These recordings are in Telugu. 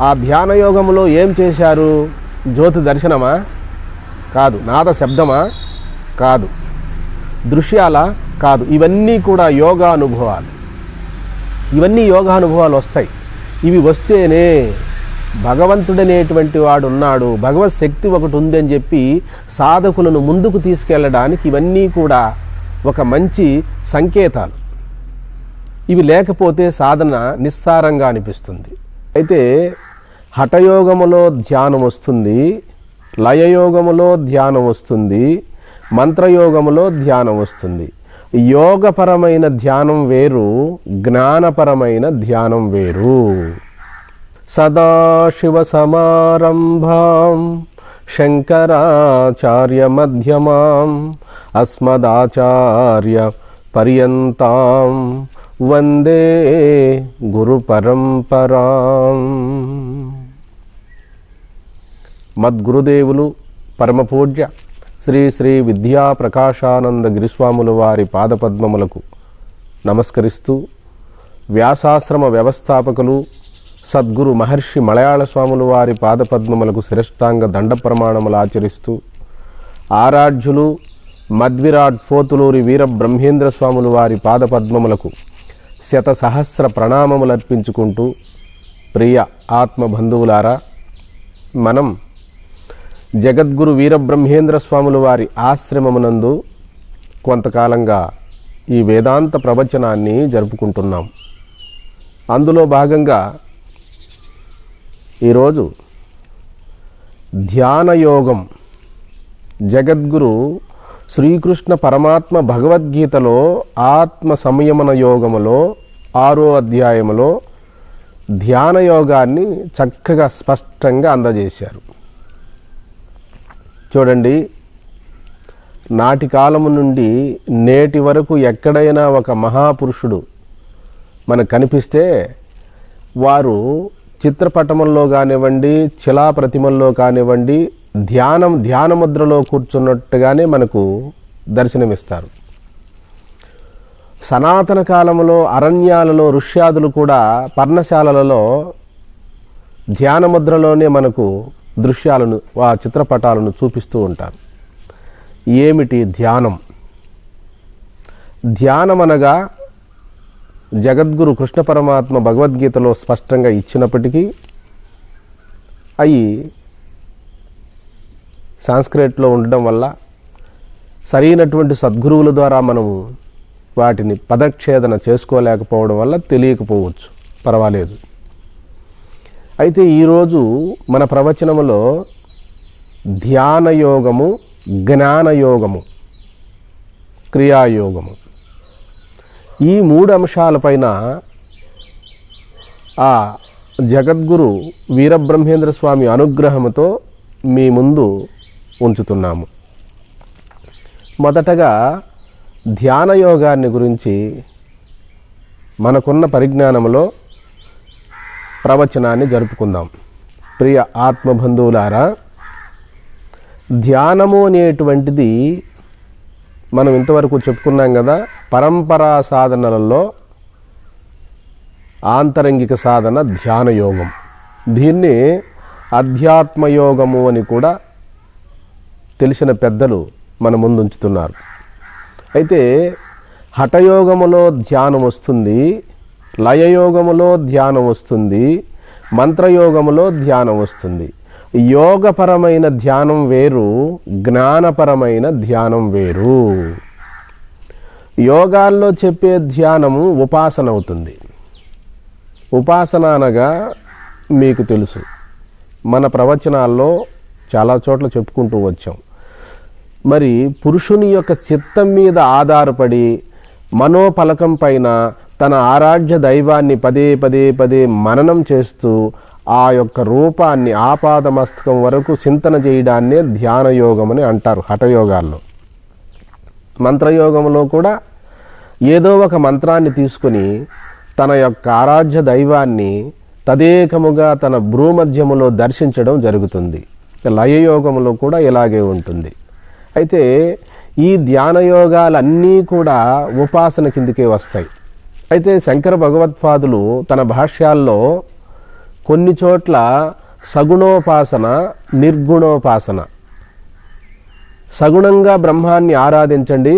ఆ ధ్యాన యోగములో ఏం చేశారు? జ్యోతి దర్శనమా? కాదు. నాద శబ్దమా? కాదు. దృశ్యాల? కాదు. ఇవన్నీ కూడా యోగానుభవాలు. ఇవన్నీ యోగానుభవాలు వస్తాయి. ఇవి వస్తేనే భగవంతుడనేటువంటి వాడు ఉన్నాడు, భగవత్ శక్తి ఒకటి ఉందని చెప్పి సాధకులను ముందుకు తీసుకెళ్ళడానికి ఇవన్నీ కూడా ఒక మంచి సంకేతాలు. ఇవి లేకపోతే సాధన నిస్సారంగా అనిపిస్తుంది. అయితే హఠయోగములో ధ్యానం వస్తుంది, లయయోగములో ధ్యానం వస్తుంది, మంత్రయోగములో ధ్యానం వస్తుంది. యోగపరమైన ధ్యానం వేరు, జ్ఞానపరమైన ధ్యానం వేరు. సదాశివ సమారంభాం శంకరాచార్య మధ్యమాం అస్మదాచార్య పర్యంతాం వందే గురు పరంపరాం. మద్గురుదేవులు పరమపూజ్య శ్రీ శ్రీ విద్యా ప్రకాశానంద గిరిస్వాముల వారి పాదపద్మములకు నమస్కరిస్తూ, వ్యాసాశ్రమ వ్యవస్థాపకులు సద్గురు మహర్షి మలయాళ స్వాముల వారి పాదపద్మములకు శిరష్టాంగ దండ ప్రమాణములు ఆచరిస్తూ, ఆరాధ్యులు మద్విరాట్ పోతులూరి వీర బ్రహ్మేంద్ర స్వాముల వారి పాదపద్మములకు శత సహస్ర ప్రణామములు అర్పించుకుంటూ, ప్రియ ఆత్మబంధువులారా, మనం జగద్గురు వీరబ్రహ్మేంద్ర స్వాముల వారి ఆశ్రమమునందు కొంతకాలంగా ఈ వేదాంత ప్రవచనాన్ని జరుపుకుంటున్నాం. అందులో భాగంగా ఈరోజు ధ్యానయోగం, జగద్గురు శ్రీకృష్ణ పరమాత్మ భగవద్గీతలో ఆత్మ సంయమన యోగములో 6వ అధ్యాయములో ధ్యానయోగాన్ని చక్కగా స్పష్టంగా అందజేశారు. చూడండి, నాటి కాలము నుండి నేటి వరకు ఎక్కడైనా ఒక మహాపురుషుడు మనకు కనిపిస్తే వారు చిత్రపటముల్లో కానివ్వండి, శిలాప్రతిమల్లో కానివ్వండి, ధ్యానముద్రలో కూర్చున్నట్టుగానే మనకు దర్శనమిస్తారు. సనాతన కాలంలో అరణ్యాలలో ఋష్యాదులు కూడా పర్ణశాలలలో ధ్యానముద్రలోనే మనకు దృశ్యాలను, ఆ చిత్రపటాలను చూపిస్తూ ఉంటారు. ఏమిటి ధ్యానం? ధ్యానం అనగా జగద్గురు కృష్ణ పరమాత్మ భగవద్గీతలో స్పష్టంగా ఇచ్చినప్పటికీ అవి సాంస్క్రిట్లో ఉండడం వల్ల, సరైనటువంటి సద్గురువుల ద్వారా మనము వాటిని పదక్షేదన చేసుకోలేకపోవడం వల్ల తెలియకపోవచ్చు, పర్వాలేదు. అయితే ఈరోజు మన ప్రవచనములో ధ్యానయోగము, జ్ఞానయోగము, క్రియాయోగము, ఈ 3 అంశాలపైన ఆ జగద్గురు వీరబ్రహ్మేంద్ర స్వామి అనుగ్రహముతో మీ ముందు ఉంచుతున్నాము. మొదటగా ధ్యానయోగాన్ని గురించి మనకున్న పరిజ్ఞానములో ప్రవచనాన్ని జరుపుకుందాం. ప్రియ ఆత్మబంధువులారా, ధ్యానము అనేటువంటిది మనం ఇంతవరకు చెప్పుకున్నాం కదా, పరంపరా సాధనలలో ఆంతరంగిక సాధన ధ్యానయోగం. దీన్ని అధ్యాత్మయోగము అని కూడా తెలిసిన పెద్దలు మన ముందుంచుతున్నారు. అయితే హఠయోగములో ధ్యానం వస్తుంది, లయయోగములో ధ్యానం వస్తుంది, మంత్రయోగములో ధ్యానం వస్తుంది. యోగపరమైన ధ్యానం వేరు, జ్ఞానపరమైన ధ్యానం వేరు. యోగాల్లో చెప్పే ధ్యానము ఉపాసన అవుతుంది. ఉపాసన అనగా మీకు తెలుసు, మన ప్రవచనాల్లో చాలా చోట్ల చెప్పుకుంటూ వచ్చాం. మరి పురుషుని యొక్క చిత్తం మీద ఆధారపడి మనోపలకం పైన తన ఆరాధ్య దైవాన్ని పదే పదే పదే మననం చేస్తూ ఆ యొక్క రూపాన్ని ఆపాదమస్తకం వరకు చింతన చేయడాన్నే ధ్యానయోగం అని అంటారు హఠయోగాల్లో. మంత్రయోగంలో కూడా ఏదో ఒక మంత్రాన్ని తీసుకొని తన యొక్క ఆరాధ్య దైవాన్ని తదేకముగా తన భ్రూమధ్యములో దర్శించడం జరుగుతుంది. లయయోగంలో కూడా ఇలాగే ఉంటుంది. అయితే ఈ ధ్యానయోగాలన్నీ కూడా ఉపాసన కిందకే వస్తాయి. అయితే శంకర భగవత్పాదులు తన భాష్యాల్లో కొన్ని చోట్ల సగుణోపాసన, నిర్గుణోపాసన. సగుణంగా బ్రహ్మాన్ని ఆరాధించండి.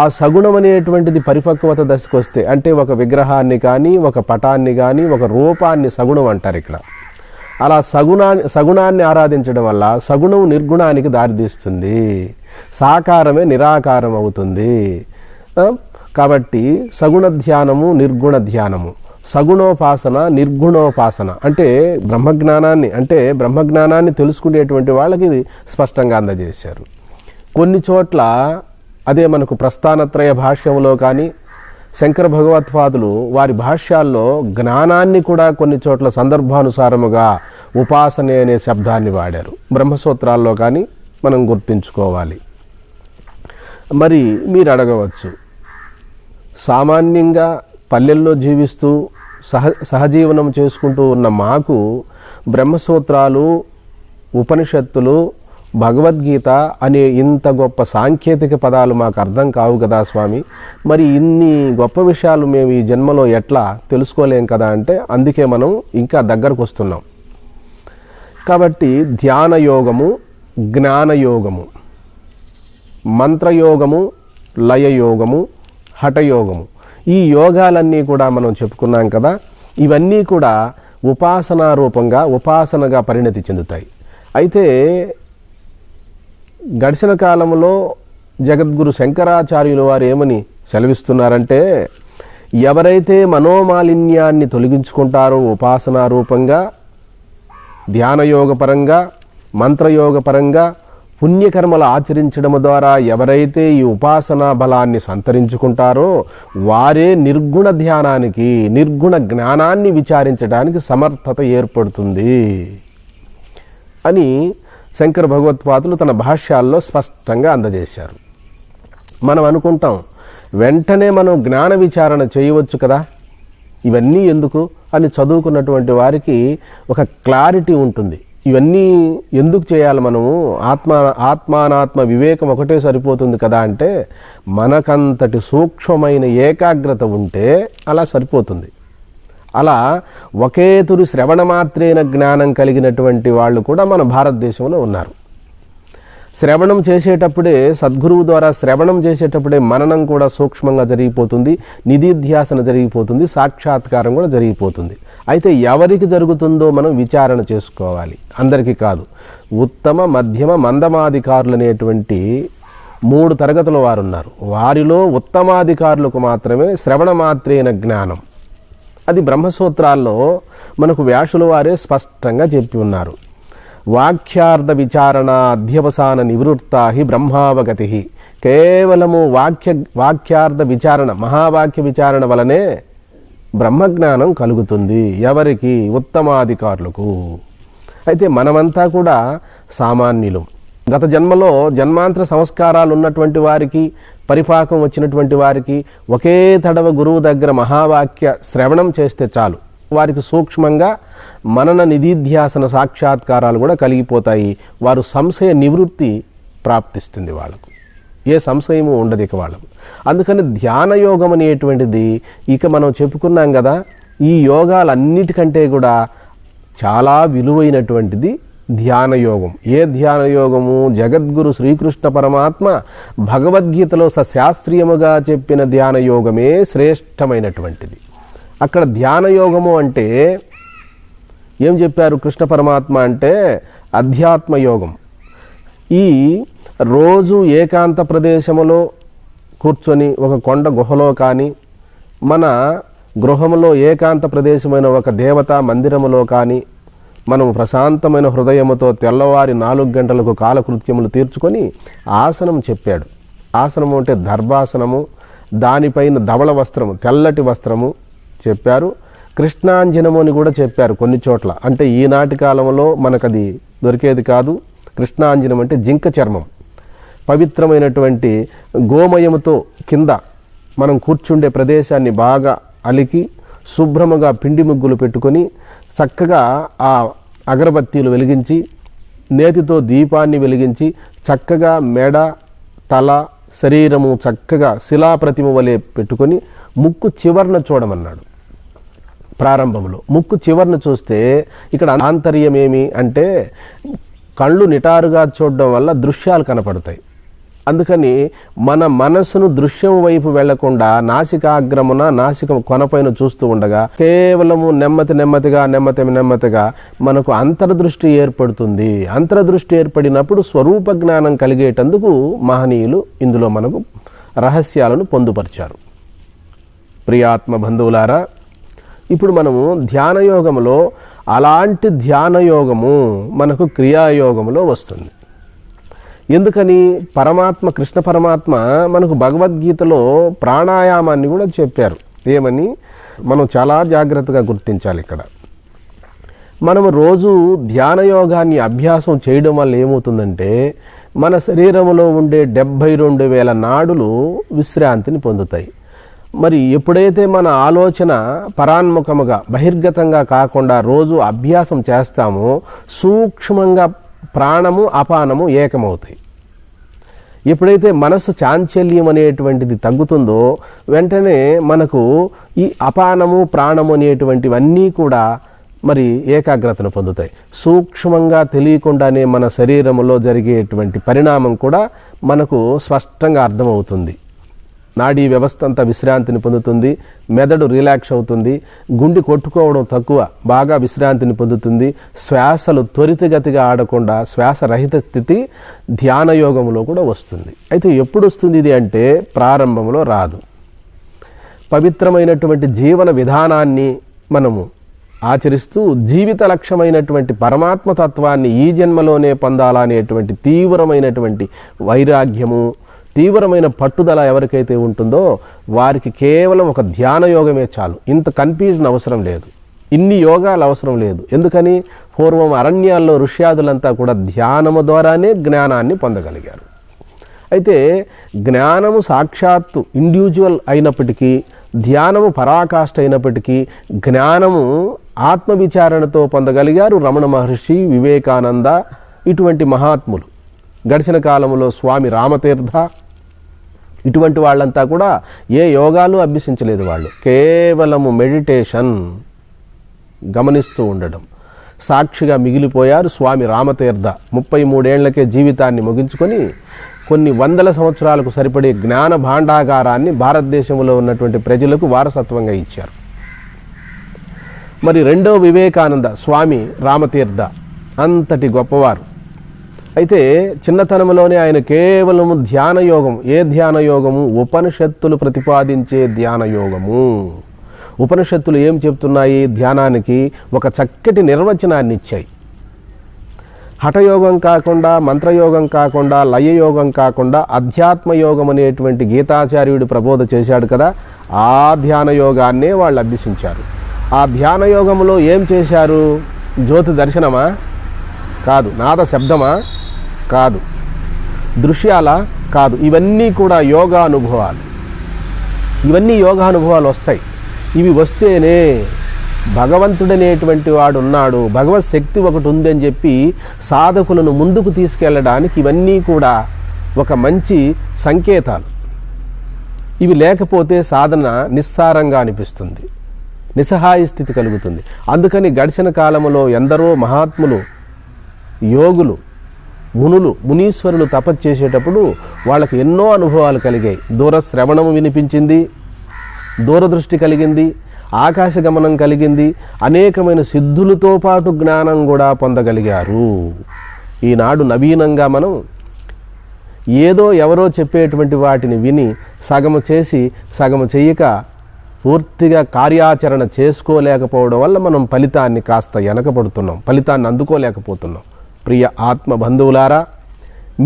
ఆ సగుణం అనేటువంటిది పరిపక్వత దశకు వస్తే, అంటే ఒక విగ్రహాన్ని కానీ, ఒక పటాన్ని కానీ, ఒక రూపాన్ని సగుణం అంటారు ఇక్కడ. అలా సగుణాన్ని ఆరాధించడం వల్ల సగుణం నిర్గుణానికి దారితీస్తుంది, సాకారమే నిరాకారం అవుతుంది. కాబట్టి సగుణ ధ్యానము, నిర్గుణ ధ్యానము, సగుణోపాసన, నిర్గుణోపాసన అంటే బ్రహ్మజ్ఞానాన్ని తెలుసుకునేటువంటి వాళ్ళకి స్పష్టంగా అందజేశారు. కొన్ని చోట్ల అదే మనకు ప్రస్థానత్రయ భాష్యంలో కానీ, శంకర భగవత్పాదులు వారి భాష్యాల్లో జ్ఞానాన్ని కూడా కొన్ని చోట్ల సందర్భానుసారముగా ఉపాసనే అనే శబ్దాన్ని వాడారు. బ్రహ్మసూత్రాల్లో కానీ మనం గుర్తించుకోవాలి. మరి మీరు అడగవచ్చు, సామాన్యంగా పల్లెల్లో జీవిస్తూ సహజీవనం చేసుకుంటూ ఉన్న మాకు బ్రహ్మసూత్రాలు, ఉపనిషత్తులు, భగవద్గీత అనే ఇంత గొప్ప సాంకేతిక పదాలు మాకు అర్థం కావు కదా స్వామి, మరి ఇన్ని గొప్ప విషయాలు మేము ఈ జన్మలో ఎట్లా తెలుసుకోలేం కదా అంటే, అందుకే మనం ఇంకా దగ్గరకు వస్తున్నాం. కాబట్టి ధ్యానయోగము, జ్ఞానయోగము, మంత్రయోగము, లయయోగము, హఠయోగము, ఈ యోగాలన్నీ కూడా మనం చెప్పుకున్నాం కదా. ఇవన్నీ కూడా ఉపాసనా రూపంగా, ఉపాసనగా పరిణతి చెందుతాయి. అయితే గడిచిన కాలంలో జగద్గురు శంకరాచార్యులు వారు ఏమని సెలవిస్తున్నారంటే, ఎవరైతే మనోమాలిన్యాన్ని తొలగించుకుంటారో ఉపాసనా రూపంగా, ధ్యానయోగపరంగా, మంత్రయోగపరంగా, పుణ్యకర్మలు ఆచరించడం ద్వారా ఎవరైతే ఈ ఉపాసనా బలాన్ని సంతరించుకుంటారో వారే నిర్గుణ ధ్యానానికి, నిర్గుణ జ్ఞానాన్ని విచారించడానికి సమర్థత ఏర్పడుతుంది అని శంకర భగవత్పాదులు తన భాష్యాల్లో స్పష్టంగా అందజేశారు. మనం అనుకుంటాం, వెంటనే మనం జ్ఞాన విచారణ చేయవచ్చు కదా, ఇవన్నీ ఎందుకు అని చదువుకున్నటువంటి వారికి ఒక క్లారిటీ ఉంటుంది. ఇవన్నీ ఎందుకు చేయాలి మనము, ఆత్మానాత్మ వివేకం ఒకటే సరిపోతుంది కదా అంటే, మనకంతటి సూక్ష్మమైన ఏకాగ్రత ఉంటే అలా సరిపోతుంది. అలా ఒకేతురి శ్రవణ మాత్రేన జ్ఞానం కలిగినటువంటి వాళ్ళు కూడా మన భారతదేశంలో ఉన్నారు. శ్రవణం చేసేటప్పుడే, సద్గురువు ద్వారా శ్రవణం చేసేటప్పుడే మననం కూడా సూక్ష్మంగా జరిగిపోతుంది, నిధిధ్యాసన జరిగిపోతుంది, సాక్షాత్కారం కూడా జరిగిపోతుంది. అయితే ఎవరికి జరుగుతుందో మనం విచారణ చేసుకోవాలి, అందరికీ కాదు. ఉత్తమ, మధ్యమ, మందమాధికారులు అనేటువంటి 3 తరగతుల వారు ఉన్నారు. వారిలో ఉత్తమాధికారులకు మాత్రమే శ్రవణ మాత్రేన జ్ఞానం. అది బ్రహ్మసూత్రాల్లో మనకు వ్యాసుల వారే స్పష్టంగా చెప్పి ఉన్నారు. వాక్యార్థ విచారణ అధ్యవసాన నివృత్తా హి బ్రహ్మావగతి. కేవలము వాక్యార్థ విచారణ, మహావాక్య విచారణ వలనే బ్రహ్మజ్ఞానం కలుగుతుంది. ఎవరికి? ఉత్తమాధికారులకు. అయితే మనమంతా కూడా సామాన్యులు. గత జన్మలో జన్మాంతర సంస్కారాలు ఉన్నటువంటి వారికి, పరిపాకం వచ్చినటువంటి వారికి ఒకే తడవ గురువు దగ్గర మహావాక్య శ్రవణం చేస్తే చాలు, వారికి సూక్ష్మంగా మనన నిధిధ్యాసన సాక్షాత్కారాలు కూడా కలిగిపోతాయి. వారు సంశయ నివృత్తి ప్రాప్తిస్తుంది, వాళ్ళకు ఏ సంశయము ఉండదు ఇక వాళ్ళకు. అందుకని ధ్యానయోగం అనేటువంటిది ఇక మనం చెప్పుకున్నాం కదా, ఈ యోగాలన్నిటికంటే కూడా చాలా విలువైనటువంటిది ధ్యానయోగం. ఏ ధ్యానయోగము? జగద్గురు శ్రీకృష్ణ పరమాత్మ భగవద్గీతలో సశాస్త్రీయముగా చెప్పిన ధ్యానయోగమే శ్రేష్టమైనటువంటిది. అక్కడ ధ్యానయోగము అంటే ఏం చెప్పారు కృష్ణ పరమాత్మ అంటే? అధ్యాత్మయోగం. ఈ రోజు ఏకాంత ప్రదేశములో కూర్చొని ఒక కొండ గుహలో కానీ, మన గృహంలో ఏకాంత ప్రదేశమైన ఒక దేవతా మందిరములో కానీ మనం ప్రశాంతమైన హృదయముతో తెల్లవారి 4 గంటలకు కాలకృత్యములు తీర్చుకొని ఆసనం చెప్పాడు. ఆసనము అంటే దర్భాసనము, దానిపైన ధవళ వస్త్రము, తెల్లటి వస్త్రము చెప్పారు. కృష్ణాంజనము అని కూడా చెప్పారు కొన్ని చోట్ల. అంటే ఈనాటి కాలంలో మనకది దొరికేది కాదు. కృష్ణాంజనం అంటే జింక చర్మం, పవిత్రమైనటువంటి గోమయముతో కింద మనం కూర్చుండే ప్రదేశాన్ని బాగా అలికి శుభ్రముగా పిండి ముగ్గులు పెట్టుకొని చక్కగా ఆ అగరబత్తీలు వెలిగించి, నేతితో దీపాన్ని వెలిగించి, చక్కగా మెడ, తల, శరీరము చక్కగా శిలాప్రతిమ వలె పెట్టుకొని ముక్కు చివర్న చూడమన్నాడు. ప్రారంభంలో. ముక్కు చివరిని చూస్తే ఇక్కడ ఆంతర్యం ఏమి అంటే కళ్ళు నిటారుగా చూడడం వల్ల దృశ్యాలు కనపడతాయి. అందుకని మన మనసును దృశ్యం వైపు వెళ్లకుండా నాసికాగ్రమున నాసిక కొనపైన చూస్తూ ఉండగా కేవలము నెమ్మదిగా మనకు అంతర్దృష్టి ఏర్పడుతుంది. అంతర్దృష్టి ఏర్పడినప్పుడు స్వరూప జ్ఞానం కలిగేటందుకు మహనీయులు ఇందులో మనకు రహస్యాలను పొందుపరిచారు. ప్రియాత్మ బంధువులారా, ఇప్పుడు మనము ధ్యానయోగములో అలాంటి ధ్యానయోగము మనకు క్రియాయోగములో వస్తుంది. ఎందుకని? పరమాత్మ, కృష్ణ పరమాత్మ మనకు భగవద్గీతలో ప్రాణాయామాన్ని కూడా చెప్పారు. ఏమని మనం చాలా జాగ్రత్తగా గుర్తించాలి. ఇక్కడ మనము రోజు ధ్యానయోగాన్ని అభ్యాసం చేయడం వల్ల ఏమవుతుందంటే మన శరీరంలో ఉండే 72,000 నాడులు విశ్రాంతిని పొందుతాయి. మరి ఎప్పుడైతే మన ఆలోచన పరాన్ముఖముగా బహిర్గతంగా కాకుండా రోజు అభ్యాసం చేస్తామో సూక్ష్మంగా ప్రాణము అపానము ఏకమవుతాయి. ఎప్పుడైతే మనసు చాంచల్యం అనేటువంటిది తగ్గుతుందో వెంటనే మనకు ఈ అపానము ప్రాణము అనేటువంటివన్నీ కూడా మరి ఏకాగ్రతను పొందుతాయి. సూక్ష్మంగా తెలియకుండానే మన శరీరంలో జరిగేటువంటి పరిణామం కూడా మనకు స్పష్టంగా అర్థమవుతుంది. నాడీ వ్యవస్థ అంతా విశ్రాంతిని పొందుతుంది, మెదడు రిలాక్స్ అవుతుంది, గుండె కొట్టుకోవడం తక్కువ, బాగా విశ్రాంతిని పొందుతుంది, శ్వాసలు త్వరితగతిగా ఆడకుండా శ్వాసరహిత స్థితి ధ్యానయోగంలో కూడా వస్తుంది. అయితే ఎప్పుడు వస్తుంది ఇది అంటే ప్రారంభంలో రాదు. పవిత్రమైనటువంటి జీవన విధానాన్ని మనము ఆచరిస్తూ జీవిత లక్ష్యమైనటువంటి పరమాత్మతత్వాన్ని ఈ జన్మలోనే పొందాలనేటువంటి తీవ్రమైనటువంటి వైరాగ్యము, తీవ్రమైన పట్టుదల ఎవరికైతే ఉంటుందో వారికి కేవలం ఒక ధ్యాన యోగమే చాలు. ఇంత కన్ఫ్యూజన్ అవసరం లేదు, ఇన్ని యోగాలు అవసరం లేదు. ఎందుకని? పూర్వం అరణ్యాల్లో ఋష్యాదులంతా కూడా ధ్యానము ద్వారానే జ్ఞానాన్ని పొందగలిగారు. అయితే జ్ఞానము సాక్షాత్తు ఇండివిజువల్ అయినప్పటికీ, ధ్యానము పరాకాష్ఠ అయినప్పటికీ, జ్ఞానము ఆత్మవిచారణతో పొందగలిగారు రమణ మహర్షి, వివేకానంద, ఇటువంటి మహాత్ములు. గడిచిన కాలంలో స్వామి రామతీర్థ, ఇటువంటి వాళ్ళంతా కూడా ఏ యోగాలు అభ్యసించలేదు. వాళ్ళు కేవలము మెడిటేషన్ గమనిస్తూ ఉండడం సాక్షిగా మిగిలిపోయారు. స్వామి రామతీర్థ 33 ఏళ్లకే జీవితాన్ని ముగించుకొని కొన్ని వందల సంవత్సరాలకు సరిపడే జ్ఞాన భాండాగారాన్ని భారతదేశంలో ఉన్నటువంటి ప్రజలకు వారసత్వంగా ఇచ్చారు. మరి రెండో వివేకానంద స్వామి రామతీర్థ అంతటి గొప్పవారు. అయితే చిన్నతనంలోనే ఆయన కేవలం ధ్యానయోగం. ఏ ధ్యానయోగము? ఉపనిషత్తులు ప్రతిపాదించే ధ్యానయోగము. ఉపనిషత్తులు ఏం చెప్తున్నాయి? ధ్యానానికి ఒక చక్కటి నిర్వచనాన్ని ఇచ్చాయి. హఠయోగం కాకుండా, మంత్రయోగం కాకుండా, లయయోగం కాకుండా అధ్యాత్మయోగం అనేటువంటి గీతాచార్యుడు ప్రబోధ చేశాడు కదా, ఆ ధ్యానయోగాన్నే వాళ్ళు అభ్యసించారు. ఆ ధ్యానయోగంలో ఏం చేశారు? జ్యోతి దర్శనమా? కాదు. నాద శబ్దమా? కాదు. దృశ్యాల? కాదు. ఇవన్నీ కూడా యోగానుభవాలు. ఇవన్నీ యోగానుభవాలు వస్తాయి. ఇవి వస్తేనే భగవంతుడనేటువంటి వాడు ఉన్నాడు, భగవత్ శక్తి ఒకటి ఉందని చెప్పి సాధకులను ముందుకు తీసుకెళ్ళడానికి ఇవన్నీ కూడా ఒక మంచి సంకేతాలు. ఇవి లేకపోతే సాధన నిస్సారంగా అనిపిస్తుంది, నిస్సహాయ స్థితి కలుగుతుంది. అందుకని గడిచిన కాలంలో ఎందరో మహాత్ములు, యోగులు, మునులు, మునీశ్వరులు తపస్సు చేసేటప్పుడు వాళ్ళకి ఎన్నో అనుభవాలు కలిగాయి. దూరశ్రవణము వినిపించింది, దూరదృష్టి కలిగింది, ఆకాశగమనం కలిగింది, అనేకమైన సిద్ధులతో పాటు జ్ఞానం కూడా పొందగలిగారు. ఈనాడు నవీనంగా మనం ఏదో ఎవరో చెప్పేటువంటి వాటిని విని సగము చేసి సగము చెయ్యక పూర్తిగా కార్యాచరణ చేసుకోలేకపోవడం వల్ల మనం ఫలితాన్ని కాస్త వెనకబడుతున్నాం, ఫలితాన్ని అందుకోలేకపోతున్నాం. ప్రియ ఆత్మ బంధువులారా,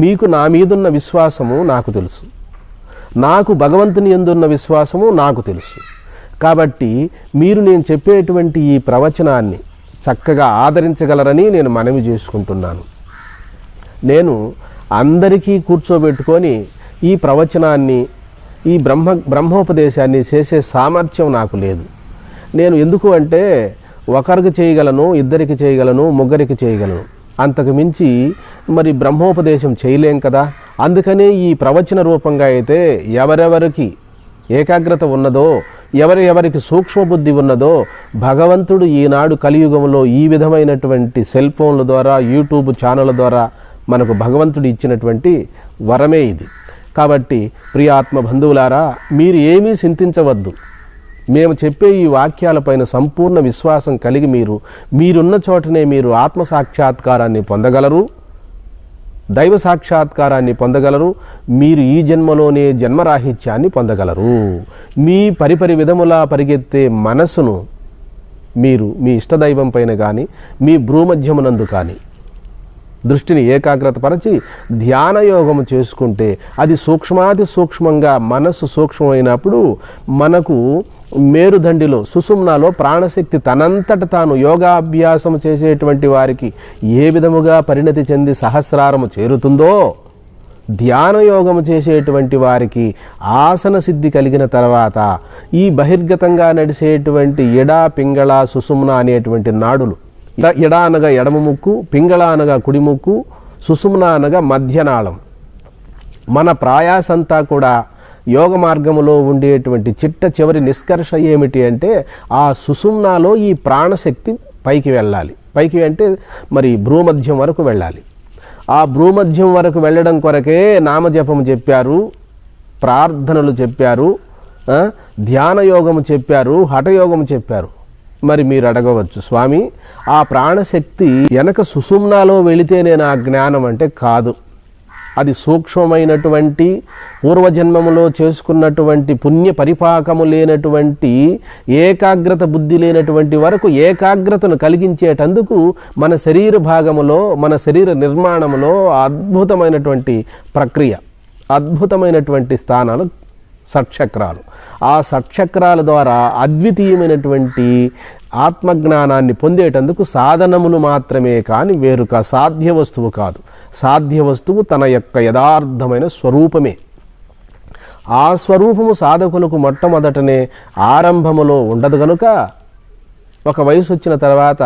మీకు నా మీదున్న విశ్వాసము నాకు తెలుసు, నాకు భగవంతుని యందున్న విశ్వాసము నాకు తెలుసు. కాబట్టి మీరు నేను చెప్పేటువంటి ఈ ప్రవచనాన్ని చక్కగా ఆదరించగలరని నేను మనవి చేసుకుంటున్నాను. నేను అందరికీ కూర్చోబెట్టుకొని ఈ ప్రవచనాన్ని, ఈ బ్రహ్మోపదేశాన్ని చేసే సామర్థ్యం నాకు లేదు. నేను ఎందుకు అంటే ఒకరికి చేయగలను, ఇద్దరికి చేయగలను, ముగ్గురికి చేయగలను, అంతకు మించి మరి బ్రహ్మోపదేశం చేయలేం కదా. అందుకనే ఈ ప్రవచన రూపంగా అయితే ఎవరెవరికి ఏకాగ్రత ఉన్నదో, ఎవరికి సూక్ష్మ బుద్ధి ఉన్నదో భగవంతుడు ఈనాడు కలియుగంలో ఈ విధమైనటువంటి సెల్ ఫోన్ల ద్వారా, యూట్యూబ్ ఛానళ్ళ ద్వారా మనకు భగవంతుడు ఇచ్చినటువంటి వరమే ఇది. కాబట్టి ప్రియాత్మ బంధువులారా, మీరు ఏమీ చింతించవద్దు. మేము చెప్పే ఈ వాక్యాలపైన సంపూర్ణ విశ్వాసం కలిగి మీరున్న చోటనే మీరు ఆత్మ సాక్షాత్కారాన్ని పొందగలరు, దైవ సాక్షాత్కారాన్ని పొందగలరు. మీరు ఈ జన్మలోనే జన్మరాహిత్యాన్ని పొందగలరు. మీ పరిపరి విధములా పరిగెత్తే మనసును మీరు మీ ఇష్టదైవం పైన కానీ, మీ భ్రూమధ్యమునందు కానీ దృష్టిని ఏకాగ్రతపరచి ధ్యానయోగము చేసుకుంటే అది సూక్ష్మాతి సూక్ష్మంగా, మనసు సూక్ష్మమైనప్పుడు మనకు మేరుదండిలో, సుషుమ్నాలో ప్రాణశక్తి తనంతట తాను యోగాభ్యాసం చేసేటువంటి వారికి ఏ విధముగా పరిణతి చెంది సహస్రారము చేరుతుందో, ధ్యానయోగము చేసేటువంటి వారికి ఆసన సిద్ధి కలిగిన తర్వాత ఈ బహిర్గతంగా నడిచేటువంటి ఎడా, పింగళ, సుషుమ్న అనేటువంటి నాడులు, ఎడ అనగా ఎడమ ముక్కు, పింగళ అనగా కుడి ముక్కు, సుషుమ్న అనగా మధ్యనాళం, మన ప్రయాసంతా కూడా యోగ మార్గములో ఉండేటువంటి చిట్ట చివరి నిష్కర్ష ఏమిటి అంటే ఆ సుషుమ్నాలో ఈ ప్రాణశక్తి పైకి వెళ్ళాలి. పైకి అంటే మరి భ్రూమధ్యం వరకు వెళ్ళాలి. ఆ భ్రూమధ్యం వరకు వెళ్ళడం కొరకే నామజపము చెప్పారు, ప్రార్థనలు చెప్పారు, ధ్యానయోగము చెప్పారు, హఠయోగము చెప్పారు. మరి మీరు అడగవచ్చు, స్వామి ఆ ప్రాణశక్తి వెనక సుషుమ్నాలో వెళితేనే నా జ్ఞానం అంటే కాదు. అది సూక్ష్మమైనటువంటి పూర్వజన్మములో చేసుకున్నటువంటి పుణ్య పరిపాకము లేనటువంటి ఏకాగ్రత బుద్ధి లేనటువంటి వరకు ఏకాగ్రతను కలిగించేటందుకు మన శరీర భాగములో, మన శరీర నిర్మాణములో అద్భుతమైనటువంటి ప్రక్రియ, అద్భుతమైనటువంటి స్థానాలు షట్చక్రాలు. ఆ షట్చక్రాల ద్వారా అద్వితీయమైనటువంటి ఆత్మజ్ఞానాన్ని పొందేటందుకు సాధనములు మాత్రమే కానీ వేరొక సాధ్య వస్తువు కాదు. సాధ్య వస్తువు తన యొక్క యథార్థమైన స్వరూపమే. ఆ స్వరూపము సాధకులకు మొట్టమొదటనే ఆరంభములో ఉండదు కనుక ఒక వయసు వచ్చిన తర్వాత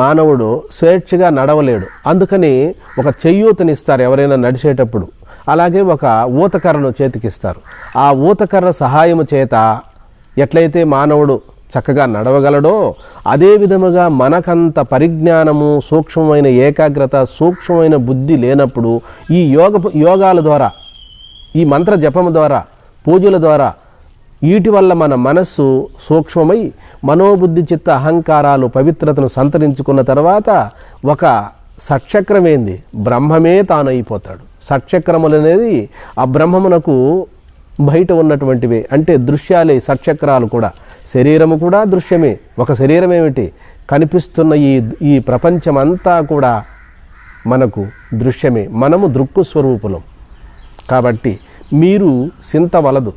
మానవుడు స్వేచ్ఛగా నడవలేడు. అందుకని ఒక చెయ్యూతనిస్తారు ఎవరైనా నడిచేటప్పుడు. అలాగే ఒక ఊతకర్రను చేతికిస్తారు. ఆ ఊతకర్ర సహాయము చేత ఎట్లయితే మానవుడు చక్కగా నడవగలడో అదే విధముగా మనకంత పరిజ్ఞానము, సూక్ష్మమైన ఏకాగ్రత, సూక్ష్మమైన బుద్ధి లేనప్పుడు ఈ యోగాల ద్వారా, ఈ మంత్ర జపము ద్వారా, పూజల ద్వారా వీటి వల్ల మన మనస్సు సూక్ష్మమై మనోబుద్ధి చిత్త అహంకారాలు పవిత్రతను సంతరించుకున్న తర్వాత ఒక షట్చక్రమేంది బ్రహ్మమే తాను అయిపోతాడు. షట్చక్రములు అనేది ఆ బ్రహ్మమునకు బయట ఉన్నటువంటివే, అంటే దృశ్యాలే షట్చక్రాలు కూడా. శరీరము కూడా దృశ్యమే. ఒక శరీరం ఏమిటి, కనిపిస్తున్న ఈ ప్రపంచమంతా కూడా మనకు దృశ్యమే. మనము దృక్కు స్వరూపులం. కాబట్టి మీరు చింతవలదు,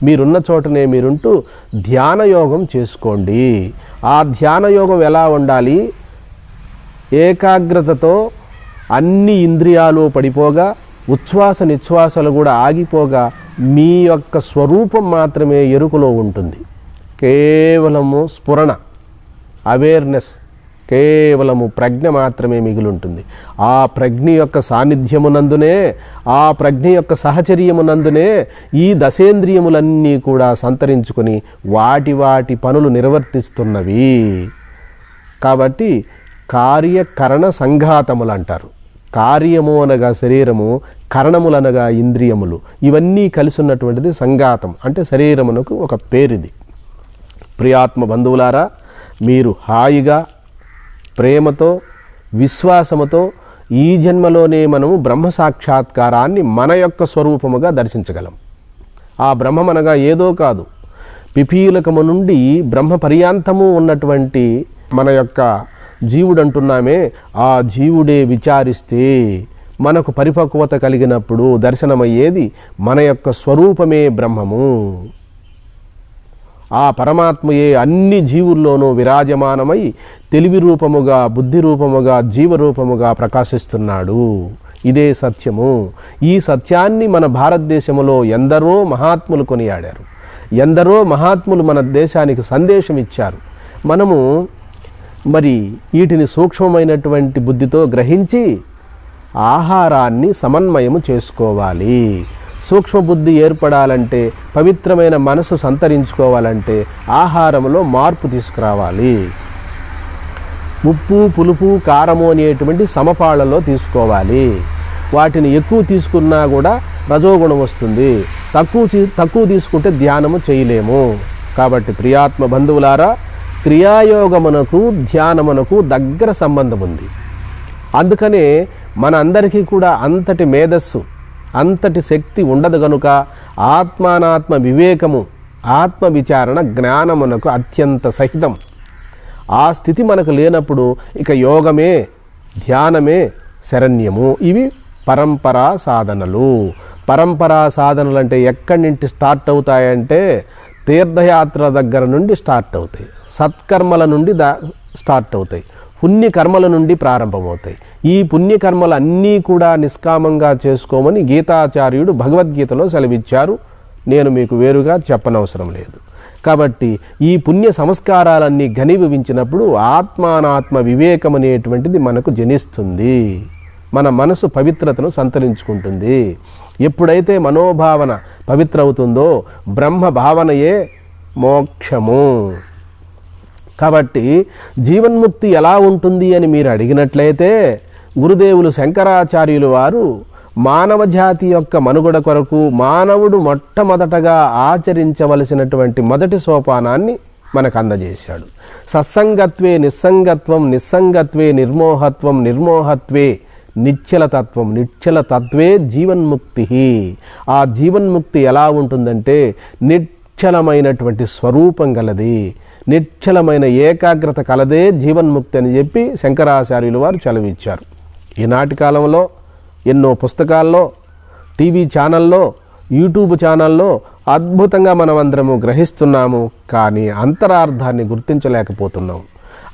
మీరున్న చోటనే మీరుంటూ ధ్యానయోగం చేసుకోండి. ఆ ధ్యానయోగం ఎలా ఉండాలి? ఏకాగ్రతతో అన్ని ఇంద్రియాలు పడిపోగా, ఉచ్ఛ్వాస నిశ్వాసాలు కూడా ఆగిపోగా మీ యొక్క స్వరూపం మాత్రమే ఎరుకలో ఉంటుంది. కేవలము స్ఫురణ, అవేర్నెస్, కేవలము ప్రజ్ఞ మాత్రమే మిగిలింటుంది. ఆ ప్రజ్ఞ యొక్క సాన్నిధ్యమునందునే, ఆ ప్రజ్ఞ యొక్క సహచర్యమునందునే ఈ దశేంద్రియములన్నీ కూడా సంతరించుకొని వాటి పనులు నిర్వర్తిస్తున్నవి. కాబట్టి కార్యకరణ సంఘాతములు అంటారు. కార్యము అనగా శరీరము, కరణములనగా ఇంద్రియములు, ఇవన్నీ కలిసి ఉన్నటువంటిది సంఘాతం. అంటే శరీరమునకు ఒక పేరుది. ప్రియాత్మ బంధువులారా, మీరు హాయిగా ప్రేమతో విశ్వాసముతో ఈ జన్మలోనే మనము బ్రహ్మ సాక్షాత్కారాన్ని మన యొక్క స్వరూపముగా దర్శించగలం. ఆ బ్రహ్మమనగా ఏదో కాదు, పిపీలకము నుండి బ్రహ్మ పర్యాంతము ఉన్నటువంటి మన యొక్క జీవుడు అంటున్నామే, ఆ జీవుడే విచారిస్తే మనకు పరిపక్వత కలిగినప్పుడు దర్శనమయ్యేది మన యొక్క స్వరూపమే బ్రహ్మము. ఆ పరమాత్మయే అన్ని జీవుల్లోనూ విరాజమానమై తెలివి రూపముగా, బుద్ధి రూపముగా, జీవరూపముగా ప్రకాశిస్తున్నాడు. ఇదే సత్యము. ఈ సత్యాన్ని మన భారతదేశంలో ఎందరో మహాత్ములు కొనియాడారు. ఎందరో మహాత్ములు మన దేశానికి సందేశం ఇచ్చారు. మనము మరి వీటిని సూక్ష్మమైనటువంటి బుద్ధితో గ్రహించి ఆహారాన్ని సమన్వయము చేసుకోవాలి. సూక్ష్మబుద్ధి ఏర్పడాలంటే, పవిత్రమైన మనసు సంతరించుకోవాలంటే ఆహారంలో మార్పు తీసుకురావాలి. ఉప్పు, పులుపు, కారము అనేటువంటి సమపాళ్లలో తీసుకోవాలి. వాటిని ఎక్కువ తీసుకున్నా కూడా రజోగుణం వస్తుంది. తక్కువ తీసుకుంటే ధ్యానము చేయలేము. కాబట్టి ప్రియాత్మ బంధువులారా, క్రియాయోగమునకు ధ్యానమునకు దగ్గర సంబంధం ఉంది. అందుకనే మన అందరికీ కూడా అంతటి మేధస్సు, అంతటి శక్తి ఉండదు గనుక ఆత్మానాత్మ వివేకము, ఆత్మ విచారణ జ్ఞానమునకు అత్యంత సహితం. ఆ స్థితి మనకు లేనప్పుడు ఇక యోగమే, ధ్యానమే శరణ్యము. ఇవి పరంపరా సాధనలు. పరంపరా సాధనలు అంటే ఎక్కడి నుండి స్టార్ట్ అవుతాయంటే తీర్థయాత్ర దగ్గర నుండి స్టార్ట్ అవుతాయి, సత్కర్మల నుండి స్టార్ట్ అవుతాయి, పుణ్యకర్మల నుండి ప్రారంభమవుతాయి. ఈ పుణ్యకర్మలు అన్నీ కూడా నిష్కామంగా చేసుకోమని గీతాచార్యుడు భగవద్గీతలో సెలవిచ్చారు. నేను మీకు వేరుగా చెప్పనవసరం లేదు. కాబట్టి ఈ పుణ్య సంస్కారాలన్నీ ఘనీభవించినప్పుడు ఆత్మానాత్మ వివేకం అనేటువంటిది మనకు జనిస్తుంది. మన మనసు పవిత్రతను సంతరించుకుంటుంది. ఎప్పుడైతే మనోభావన పవిత్ర అవుతుందో బ్రహ్మ భావనయే మోక్షము. కాబట్టి జీవన్ముక్తి ఎలా ఉంటుంది అని మీరు అడిగినట్లయితే, గురుదేవులు శంకరాచార్యులు వారు మానవ జాతి యొక్క మనుగడ కొరకు మానవుడు మొట్టమొదటగా ఆచరించవలసినటువంటి మొదటి సోపానాన్ని మనకు అందజేశాడు. సత్సంగత్వే నిస్సంగత్వం, నిస్సంగత్వే నిర్మోహత్వం, నిర్మోహత్వే నిశ్చలతత్వం, నిశ్చలతత్వే జీవన్ముక్తి. ఆ జీవన్ముక్తి ఎలా ఉంటుందంటే నిశ్చలమైనటువంటి స్వరూపం గలది, నిశ్చలమైన ఏకాగ్రత కలదే జీవన్ముక్తి అని చెప్పి శంకరాచార్యులు వారు చదివించారు. ఈనాటి కాలంలో ఎన్నో పుస్తకాల్లో, టీవీ ఛానల్లో, యూట్యూబ్ ఛానల్లో అద్భుతంగా మనమందరము గ్రహిస్తున్నాము. కానీ అంతరార్థాన్ని గుర్తించలేకపోతున్నాము.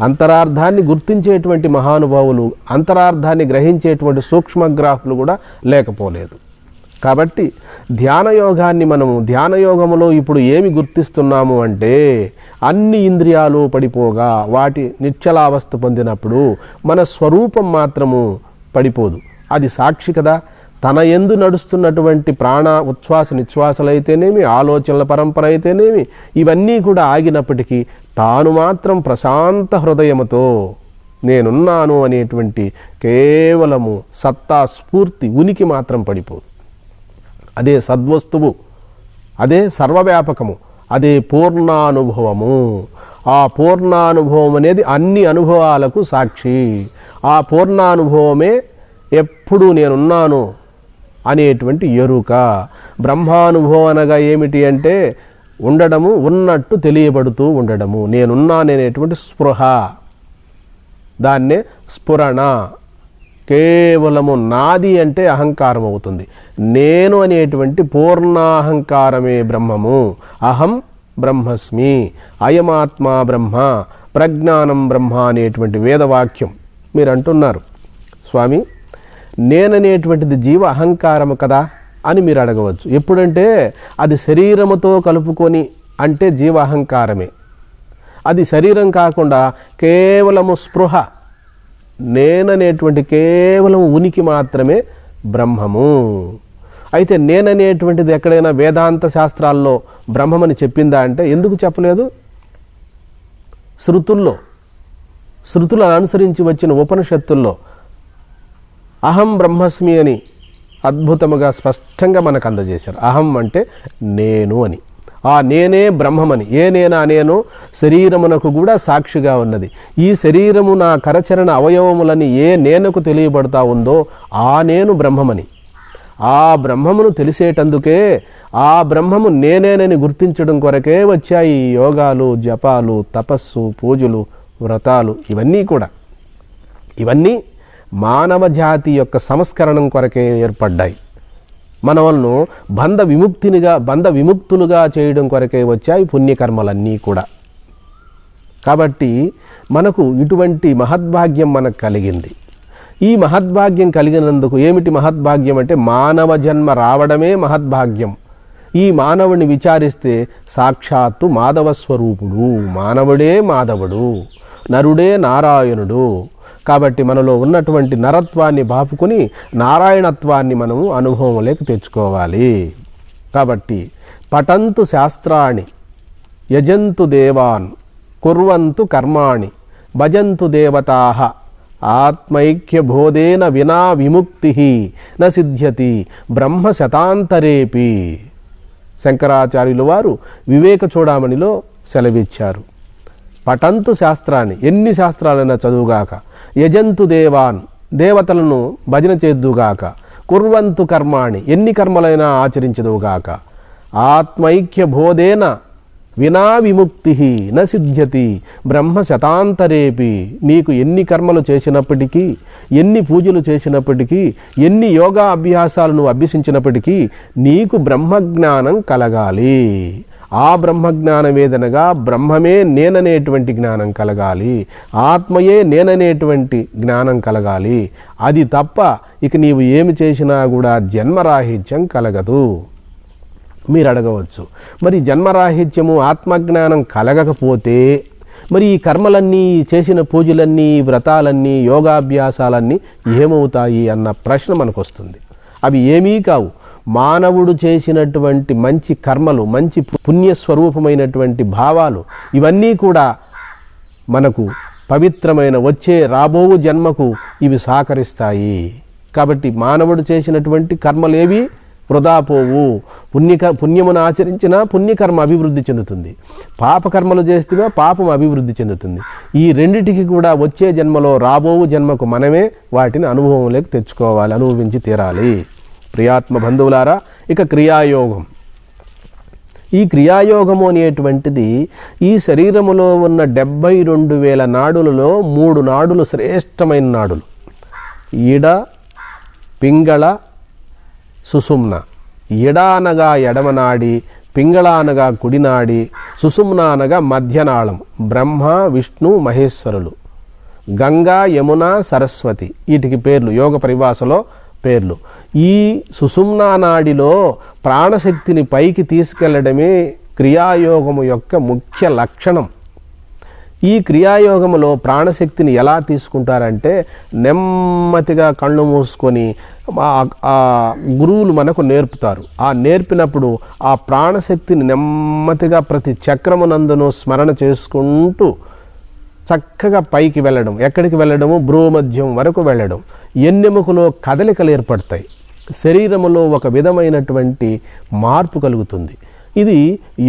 అంతరార్థాన్ని గుర్తించేటువంటి మహానుభావులు, అంతరార్థాన్ని గ్రహించేటువంటి సూక్ష్మగ్రాహులు కూడా లేకపోలేదు. కాబట్టి ధ్యానయోగాన్ని మనము ధ్యానయోగములో ఇప్పుడు ఏమి గుర్తిస్తున్నాము అంటే, అన్ని ఇంద్రియాలు పడిపోగా వాటి నిశ్చలావస్థ పొందినప్పుడు మన స్వరూపం మాత్రము పడిపోదు. అది సాక్షి కదా. తన యందు నడుస్తున్నటువంటి ప్రాణ ఉచ్ఛ్వాస నిశ్వాసలైతేనేమి, ఆలోచనల పరంపర అయితేనేమి, ఇవన్నీ కూడా ఆగినప్పటికీ తాను మాత్రం ప్రశాంత హృదయముతో నేనున్నాను అనేటువంటి కేవలము సత్తా స్ఫూర్తి ఉనికి మాత్రం పడిపోదు. అదే సద్వస్తువు, అదే సర్వవ్యాపకము, అదే పూర్ణానుభవము. ఆ పూర్ణానుభవం అనేది అన్ని అనుభవాలకు సాక్షి. ఆ పూర్ణానుభవమే ఎప్పుడు నేనున్నాను అనేటువంటి ఎరుక. బ్రహ్మానుభవం అనగా ఏమిటి అంటే ఉండడము, ఉన్నట్టు తెలియబడుతూ ఉండడము, నేనున్నాననేటువంటి స్పృహ. దాన్నే స్ఫురణ. కేవలము నాది అంటే అహంకారం అవుతుంది. నేను అనేటువంటి పూర్ణాహంకారమే బ్రహ్మము. అహం బ్రహ్మస్మి, అయమాత్మా బ్రహ్మ, ప్రజ్ఞానం బ్రహ్మ అనేటువంటి వేదవాక్యం. మీరు అంటున్నారు, స్వామి నేననేటువంటిది జీవ అహంకారము కదా అని మీరు అడగవచ్చు. ఎప్పుడంటే అది శరీరముతో కలుపుకొని అంటే జీవ అహంకారమే. అది శరీరం కాకుండా కేవలము స్పృహ, నేననేటువంటి కేవలం ఉనికి మాత్రమే బ్రహ్మము. అయితే నేననేటువంటిది ఎక్కడైనా వేదాంత శాస్త్రాల్లో బ్రహ్మమని చెప్పిందా అంటే ఎందుకు చెప్పలేదు? శృతులను అనుసరించి వచ్చిన ఉపనిషత్తుల్లో అహం బ్రహ్మస్మి అని అద్భుతముగా స్పష్టంగా మనకు అందజేశారు. అహం అంటే నేను అని, ఆ నేనే బ్రహ్మమని. ఏ నేనా నేను శరీరమునకు కూడా సాక్షిగా ఉన్నది. ఈ శరీరము నా కరచరణ అవయవములని ఏ నేనకు తెలియబడతా ఉందో ఆ నేను బ్రహ్మమని. ఆ బ్రహ్మమును తెలిసేటందుకే, ఆ బ్రహ్మము నేనేనని గుర్తించడం కొరకే వచ్చాయి యోగాలు, జపాలు, తపస్సు, పూజలు, వ్రతాలు. ఇవన్నీ కూడా ఇవన్నీ మానవ జాతి యొక్క సంస్కరణం కొరకే ఏర్పడ్డాయి. మనవలను బంధ విముక్తులుగా చేయడం కొరకే వచ్చాయి పుణ్యకర్మలన్నీ కూడా. కాబట్టి మనకు ఇటువంటి మహద్భాగ్యం మనకు కలిగింది. ఈ మహద్భాగ్యం కలిగినందుకు ఏమిటి మహద్భాగ్యం అంటే మానవ జన్మ రావడమే మహద్భాగ్యం. ఈ మానవుని విచారిస్తే సాక్షాత్తు మాధవ స్వరూపుడు, మానవుడే మాధవుడు, నరుడే నారాయణుడు. కాబట్టి మనలో ఉన్నటువంటి నరత్వాన్ని బాపుకొని నారాయణత్వాన్ని మనము అనుభవంలోకి తెచ్చుకోవాలి. కాబట్టి పఠంతు శాస్త్రాణి యజంతు దేవాన్ కుర్వంతు కర్మాణి భజంతు దేవతాః ఆత్మైక్యబోధేన వినా విముక్తి న సిద్ధ్యతి బ్రహ్మ శతాంతరేపి. శంకరాచార్యులు వారు వివేక చూడామణిలో సెలవిచ్చారు. పఠంతు శాస్త్రాన్ని, ఎన్ని శాస్త్రాలైనా చదువుగాక, యజంతు దేవాన్, దేవతలను భజన చేద్దుగాక, కుర్వంతు కర్మాణి, ఎన్ని కర్మలైనా ఆచరించదుగాక, ఆత్మైక్య బోధేన వినా విముక్తి న సిద్ధ్యతి బ్రహ్మ శతాంతరేపి. నీకు ఎన్ని కర్మలు చేసినప్పటికీ, ఎన్ని పూజలు చేసినప్పటికీ, ఎన్ని యోగా అభ్యాసాలను అభ్యసించినప్పటికీ నీకు బ్రహ్మజ్ఞానం కలగాలి. ఆ బ్రహ్మజ్ఞానమేదనగా బ్రహ్మమే నేననేటువంటి జ్ఞానం కలగాలి, ఆత్మయే నేననేటువంటి జ్ఞానం కలగాలి. అది తప్ప ఇక నీవు ఏమి చేసినా కూడా జన్మరాహిత్యం కలగదు. మీరు అడగవచ్చు, మరి జన్మరాహిత్యము ఆత్మజ్ఞానం కలగకపోతే మరి ఈ కర్మలన్నీ, చేసిన పూజలన్నీ, వ్రతాలన్నీ, యోగాభ్యాసాలన్నీ ఏమవుతాయి అన్న ప్రశ్న మనకు వస్తుంది. అవి ఏమీ కావు. మానవుడు చేసినటువంటి మంచి కర్మలు, మంచి పుణ్యస్వరూపమైనటువంటి భావాలు, ఇవన్నీ కూడా మనకు పవిత్రమైన వచ్చే రాబోవు జన్మకు ఇవి సహకరిస్తాయి. కాబట్టి మానవుడు చేసినటువంటి కర్మలేవి వృధా పోవు. పుణ్యమును ఆచరించినా పుణ్యకర్మ అభివృద్ధి చెందుతుంది, పాపకర్మలు చేస్తే పాపం అభివృద్ధి చెందుతుంది. ఈ రెండిటికి కూడా వచ్చే జన్మలో, రాబోవు జన్మకు మనమే వాటిని అనుభవంలోకి తెచ్చుకోవాలి, అనుభవించి తీరాలి. ప్రియాత్మ బంధువులారా, ఇక క్రియాయోగం. ఈ క్రియాయోగము అనేటువంటిది ఈ శరీరములో ఉన్న 72,000 నాడులలో 3 నాడులు శ్రేష్టమైన నాడులు. ఈడ, పింగళ, సుషుమ్న. ఈడ అనగా ఎడమనాడి, పింగళ అనగా కుడినాడి, సుషుమ్న అనగా మధ్యనాళం. బ్రహ్మ, విష్ణు, మహేశ్వరులు, గంగా, యమున, సరస్వతి, వీటికి పేర్లు, యోగ పరిభాషలో పేర్లు. ఈ సుషుమ్నా నాడిలో ప్రాణశక్తిని పైకి తీసుకెళ్లడమే క్రియాయోగము యొక్క ముఖ్య లక్షణం. ఈ క్రియాయోగములో ప్రాణశక్తిని ఎలా తీసుకుంటారంటే, నెమ్మదిగా కళ్ళు మూసుకొని ఆ గురువులు మనకు నేర్పుతారు. ఆ నేర్పినప్పుడు ఆ ప్రాణశక్తిని నెమ్మదిగా ప్రతి చక్రమునందును స్మరణ చేసుకుంటూ చక్కగా పైకి వెళ్ళడం. ఎక్కడికి వెళ్ళడము? భ్రూమధ్యం వరకు వెళ్ళడం. ఎన్నెముకలో కదలికలు ఏర్పడతాయి, శరీరములో ఒక విధమైనటువంటి మార్పు కలుగుతుంది. ఇది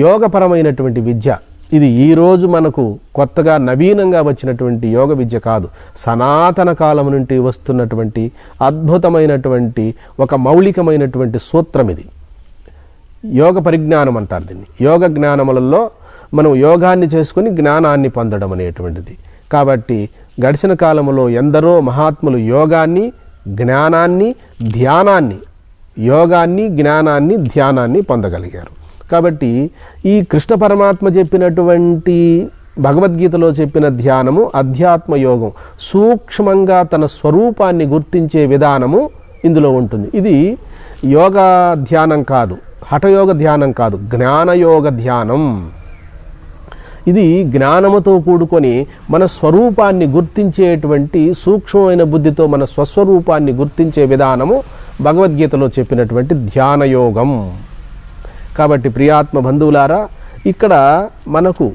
యోగపరమైనటువంటి విద్య. ఇది ఈరోజు మనకు కొత్తగా నవీనంగా వచ్చినటువంటి యోగ విద్య కాదు. సనాతన కాలం నుండి వస్తున్నటువంటి అద్భుతమైనటువంటి ఒక మౌలికమైనటువంటి సూత్రం ఇది. యోగ పరిజ్ఞానం అంటారు దీన్ని. యోగ జ్ఞానములలో మనం యోగాన్ని చేసుకుని జ్ఞానాన్ని పొందడం అనేటువంటిది. కాబట్టి గడిచిన కాలంలో ఎందరో మహాత్ములు యోగాన్ని, జ్ఞానాన్ని, ధ్యానాన్ని, యోగాన్ని, జ్ఞానాన్ని, ధ్యానాన్ని పొందగలిగారు. కాబట్టి ఈ కృష్ణ పరమాత్మ చెప్పినటువంటి భగవద్గీతలో చెప్పిన ధ్యానము అధ్యాత్మ యోగం. సూక్ష్మంగా తన స్వరూపాన్ని గుర్తించే విధానము ఇందులో ఉంటుంది. ఇది యోగ ధ్యానం కాదు, హఠయోగ ధ్యానం కాదు, జ్ఞానయోగ ధ్యానం. ఇది జ్ఞానముతో కూడుకొని మన స్వరూపాన్ని గుర్తించేటువంటి సూక్ష్మమైన బుద్ధితో మన స్వస్వరూపాన్ని గుర్తించే విధానము భగవద్గీతలో చెప్పినటువంటి ధ్యానయోగం. కాబట్టి ప్రియాత్మ బంధువులారా, ఇక్కడ మనకు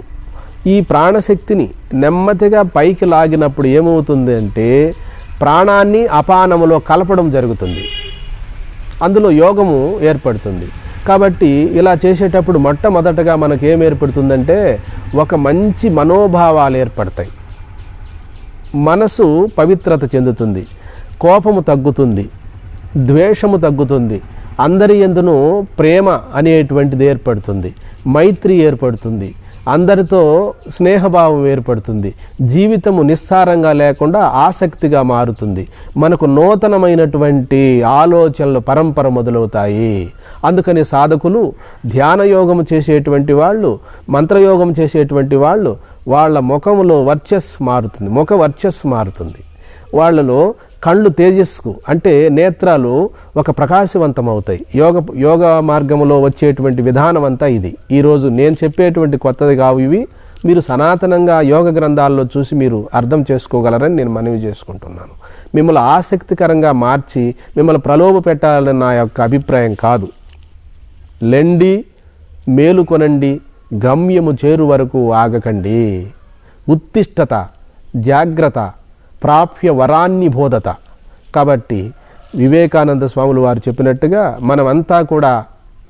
ఈ ప్రాణశక్తిని నెమ్మదిగా పైకి లాగినప్పుడు ఏమవుతుంది అంటే ప్రాణాన్ని అపానములో కలపడం జరుగుతుంది, అందులో యోగము ఏర్పడుతుంది. కాబట్టి ఇలా చేసేటప్పుడు మొట్టమొదటగా మనకు ఏం ఏర్పడుతుందంటే ఒక మంచి మనోభావాలు ఏర్పడతాయి, మనసు పవిత్రత చెందుతుంది, కోపము తగ్గుతుంది, ద్వేషము తగ్గుతుంది, అందరి యందును ప్రేమ అనేటువంటిది ఏర్పడుతుంది, మైత్రి ఏర్పడుతుంది, అందరితో స్నేహభావం ఏర్పడుతుంది, జీవితము నిస్సారంగా లేకుండా ఆసక్తిగా మారుతుంది, మనకు నూతనమైనటువంటి ఆలోచనలు పరంపర మొదలవుతాయి. అందుకని సాధకులు, ధ్యానయోగము చేసేటువంటి వాళ్ళు, మంత్రయోగం చేసేటువంటి వాళ్ళు, వాళ్ళ ముఖములో వర్చస్సు మారుతుంది, ముఖ వర్చస్సు మారుతుంది. వాళ్ళలో కళ్ళు తేజస్సు అంటే నేత్రాలు ఒక ప్రకాశవంతమవుతాయి. యోగ మార్గములో వచ్చేటువంటి విధానం అంతా ఇది. ఈరోజు నేను చెప్పేటువంటి కొత్తది కావు ఇవి, మీరు సనాతనంగా యోగ గ్రంథాల్లో చూసి మీరు అర్థం చేసుకోగలరని నేను మనవి చేసుకుంటున్నాను. మిమ్మల్ని ఆసక్తికరంగా మార్చి మిమ్మల్ని ప్రలోభ పెట్టాలని నా యొక్క అభిప్రాయం కాదు. లెండి, మేలుకొనండి, గమ్యము చేరు వరకు ఆగకండి. ఉత్తిష్టత, జాగ్రత్త, ప్రాప్య వరాన్ని బోధత. కాబట్టి వివేకానంద స్వాములు వారు చెప్పినట్టుగా మనమంతా కూడా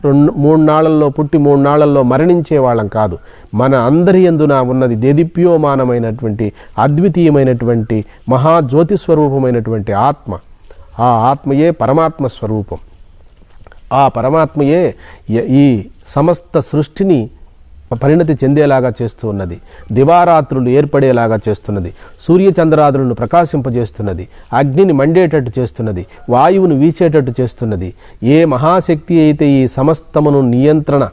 2-3 నాళ్లలో పుట్టి 3 నాళ్లలో మరణించే వాళ్ళం కాదు. మన అందరి యందున ఉన్నది దేదీప్యోమానమైనటువంటి అద్వితీయమైనటువంటి మహాజ్యోతి స్వరూపమైనటువంటి ఆత్మ. ఆ ఆత్మయే పరమాత్మ స్వరూపం. ఆ పరమాత్మయే ఈ సమస్త సృష్టిని పరిణతి చెందేలాగా చేస్తూ ఉన్నది. దివారాత్రులు ఏర్పడేలాగా చేస్తున్నది. సూర్యచంద్రాదులను ప్రకాశింపజేస్తున్నది. అగ్నిని మండేటట్టు చేస్తున్నది. వాయువును వీచేటట్టు చేస్తున్నది. ఏ మహాశక్తి అయితే ఈ సమస్తమును నియంత్రణ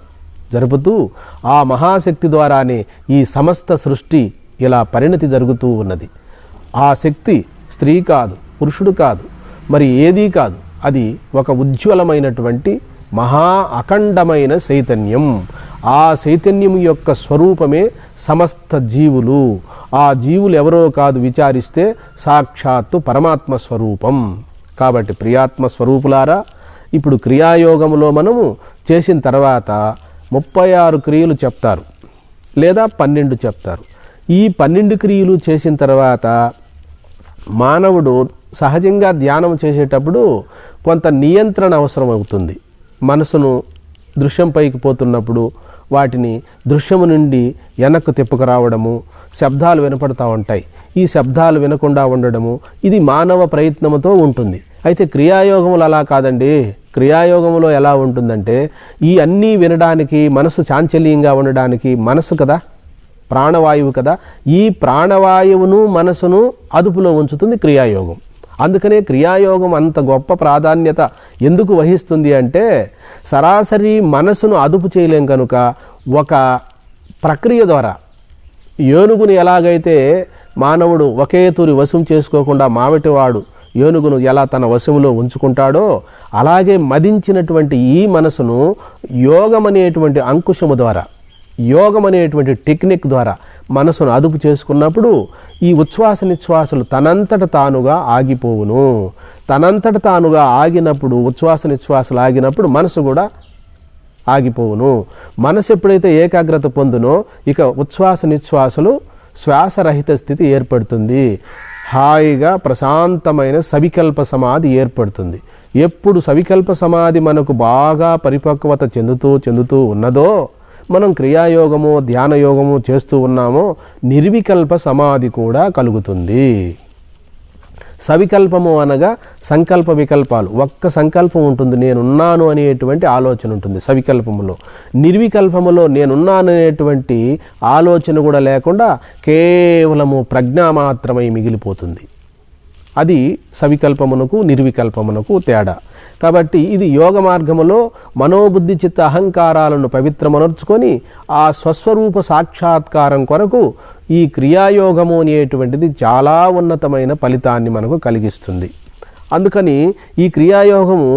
జరుపుతూ ఆ మహాశక్తి ద్వారానే ఈ సమస్త సృష్టి ఇలా పరిణతి జరుగుతూ ఉన్నది. ఆ శక్తి స్త్రీ కాదు, పురుషుడు కాదు, మరి ఏదీ కాదు. అది ఒక ఉజ్వలమైనటువంటి మహా అఖండమైన చైతన్యం. ఆ చైతన్యం యొక్క స్వరూపమే సమస్త జీవులు. ఆ జీవులు ఎవరో కాదు, విచారిస్తే సాక్షాత్తు పరమాత్మ స్వరూపం. కాబట్టి ప్రియాత్మ స్వరూపులారా, ఇప్పుడు క్రియాయోగంలో మనము చేసిన తర్వాత 36 క్రియలు చెప్తారు, లేదా 12 చెప్తారు. ఈ 12 క్రియలు చేసిన తర్వాత మానవుడు సహజంగా ధ్యానం చేసేటప్పుడు కొంత నియంత్రణ అవసరం అవుతుంది. మనసును దృశ్యం పైకి పోతున్నప్పుడు వాటిని దృశ్యము నుండి వెనక్కు తిప్పుకురావడము, శబ్దాలు వినపడతా ఉంటాయి. ఈ శబ్దాలు వినకుండా ఉండడము ఇది మానవ ప్రయత్నంతో ఉంటుంది. అయితే క్రియాయోగములు అలా కాదండి. క్రియాయోగంలో ఎలా ఉంటుందంటే ఈ అన్నీ వినడానికి, మనసు చాంచల్యంగా ఉండడానికి మనసు కదా, ప్రాణవాయువు కదా, ఈ ప్రాణవాయువును మనసును అదుపులో ఉంచుతుంది క్రియాయోగం. అందుకనే క్రియాయోగం అంత గొప్ప ప్రాధాన్యత ఎందుకు వహిస్తుంది అంటే, సరాసరి మనసును అదుపు చేయలేం కనుక ఒక ప్రక్రియ ద్వారా ఏనుగును ఎలాగైతే మానవుడు ఒకే తూరి వశం చేసుకోకుండా మావిటివాడు ఏనుగును ఎలా తన వశంలో ఉంచుకుంటాడో, అలాగే మదించినటువంటి ఈ మనసును యోగం అనేటువంటి అంకుశము ద్వారా, యోగం అనేటువంటి టెక్నిక్ ద్వారా మనసును అదుపు చేసుకున్నప్పుడు ఈ ఉచ్ఛ్వాస నిశ్వాసలు తనంతట తానుగా ఆగిపోవును. తనంతట తానుగా ఆగినప్పుడు, ఉచ్ఛ్వాస నిశ్వాసలు ఆగినప్పుడు మనసు కూడా ఆగిపోవును. మనసు ఎప్పుడైతే ఏకాగ్రత పొందునో ఇక ఉచ్ఛ్వాస నిశ్వాసలు శ్వాసరహిత స్థితి ఏర్పడుతుంది. హాయిగా ప్రశాంతమైన సవికల్ప సమాధి ఏర్పడుతుంది. ఎప్పుడు సవికల్ప సమాధి మనకు బాగా పరిపక్వత చెందుతూ ఉన్నదో, మనం క్రియాయోగము ధ్యానయోగము చేస్తూ ఉన్నామో నిర్వికల్ప సమాధి కూడా కలుగుతుంది. సవికల్పము అనగా సంకల్ప వికల్పాలు, ఒక్క సంకల్పం ఉంటుంది, నేనున్నాను అనేటువంటి ఆలోచన ఉంటుంది సవికల్పములో. నిర్వికల్పములో నేనున్నాను అనేటువంటి ఆలోచన కూడా లేకుండా కేవలము ప్రజ్ఞ మాత్రమై మిగిలిపోతుంది. అది సవికల్పమునకు నిర్వికల్పమునకు తేడా. కాబట్టి ఇది యోగ మార్గములో మనోబుద్ధి చిత్త అహంకారాలను పవిత్రమనర్చుకొని ఆ స్వస్వరూప సాక్షాత్కారం కొరకు ఈ క్రియాయోగము అనేటువంటిది చాలా ఉన్నతమైన ఫలితాన్ని మనకు కలిగిస్తుంది. అందుకని ఈ క్రియాయోగము